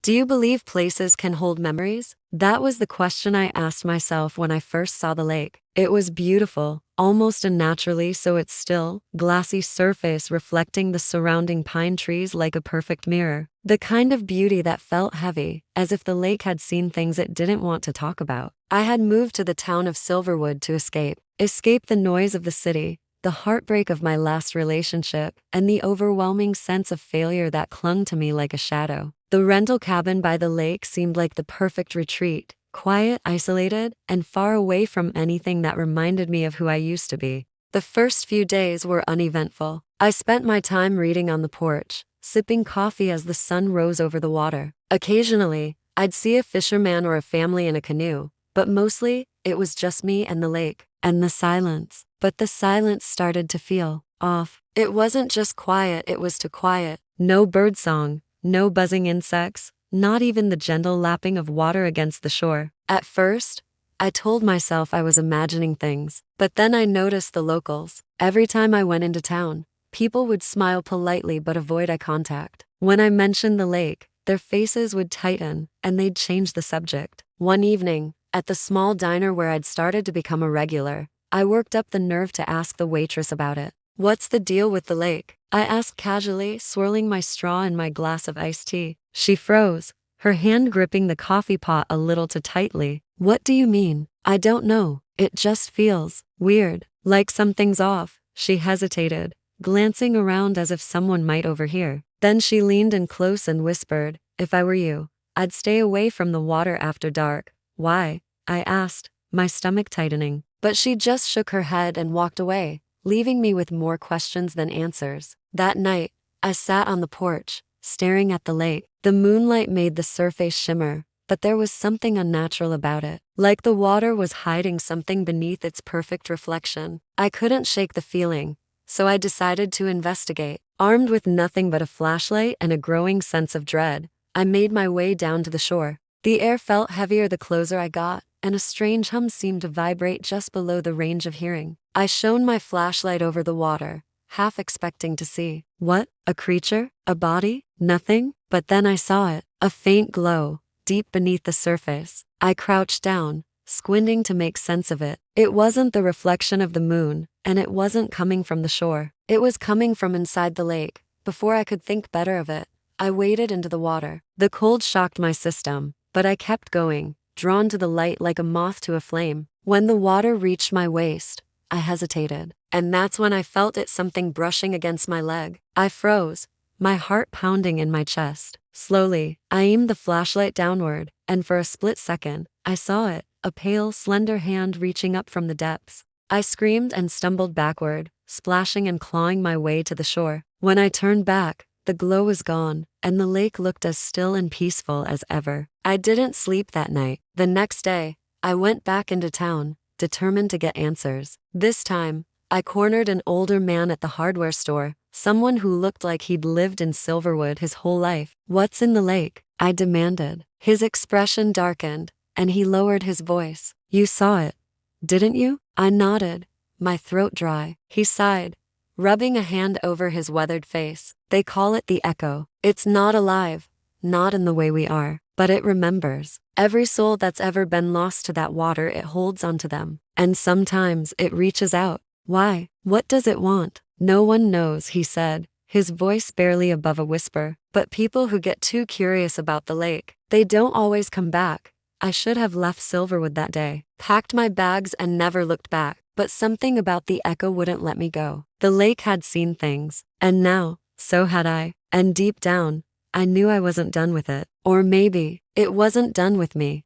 Do you believe places can hold memories? That was the question I asked myself when I first saw the lake. It was beautiful, almost unnaturally so its still, glassy surface reflecting the surrounding pine trees like a perfect mirror. The kind of beauty that felt heavy, as if the lake had seen things it didn't want to talk about. I had moved to the town of Silverwood to escape the noise of the city, the heartbreak of my last relationship, and the overwhelming sense of failure that clung to me like a shadow. The rental cabin by the lake seemed like the perfect retreat, quiet, isolated, and far away from anything that reminded me of who I used to be. The first few days were uneventful. I spent my time reading on the porch, sipping coffee as the sun rose over the water. Occasionally, I'd see a fisherman or a family in a canoe, but mostly, it was just me and the lake, and the silence. But the silence started to feel off. It wasn't just quiet, it was too quiet. No birdsong, no buzzing insects, not even the gentle lapping of water against the shore. At first, I told myself I was imagining things, but then I noticed the locals. Every time I went into town, people would smile politely but avoid eye contact. When I mentioned the lake, their faces would tighten, and they'd change the subject. One evening, at the small diner where I'd started to become a regular, I worked up the nerve to ask the waitress about it. "What's the deal with the lake?" I asked casually, swirling my straw in my glass of iced tea. She froze, her hand gripping the coffee pot a little too tightly. "What do you mean?" "I don't know. It just feels weird, like something's off." She hesitated, glancing around as if someone might overhear. Then she leaned in close and whispered, "If I were you, I'd stay away from the water after dark." "Why?" I asked, my stomach tightening. But she just shook her head and walked away, leaving me with more questions than answers. That night, I sat on the porch, staring at the lake. The moonlight made the surface shimmer, but there was something unnatural about it, like the water was hiding something beneath its perfect reflection. I couldn't shake the feeling, so I decided to investigate. Armed with nothing but a flashlight and a growing sense of dread, I made my way down to the shore. The air felt heavier the closer I got, and a strange hum seemed to vibrate just below the range of hearing. I shone my flashlight over the water, half expecting to see what? A creature? A body? Nothing? But then I saw it, a faint glow, deep beneath the surface. I crouched down, squinting to make sense of it. It wasn't the reflection of the moon, and it wasn't coming from the shore. It was coming from inside the lake. Before I could think better of it, I waded into the water. The cold shocked my system, but I kept going, drawn to the light like a moth to a flame. When the water reached my waist, I hesitated, and that's when I felt something brushing against my leg. I froze, my heart pounding in my chest. Slowly, I aimed the flashlight downward, and for a split second, I saw it, a pale, slender hand reaching up from the depths. I screamed and stumbled backward, splashing and clawing my way to the shore. When I turned back, the glow was gone, and the lake looked as still and peaceful as ever. I didn't sleep that night. The next day, I went back into town, determined to get answers. This time, I cornered an older man at the hardware store, someone who looked like he'd lived in Silverwood his whole life. "What's in the lake?" I demanded. His expression darkened, and he lowered his voice. "You saw it, didn't you?" I nodded, my throat dry. He sighed, rubbing a hand over his weathered face. "They call it the echo. It's not alive, not in the way we are, but it remembers. Every soul that's ever been lost to that water, it holds onto them. And sometimes it reaches out." "Why? What does it want?" "No one knows," he said, his voice barely above a whisper. "But people who get too curious about the lake, they don't always come back." I should have left Silverwood that day, packed my bags and never looked back, but something about the echo wouldn't let me go. The lake had seen things, and now, so had I. And deep down, I knew I wasn't done with it. Or maybe, it wasn't done with me.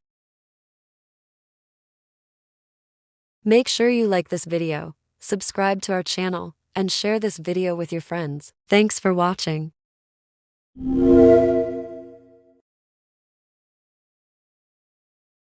Make sure you like this video, subscribe to our channel, and share this video with your friends. Thanks for watching.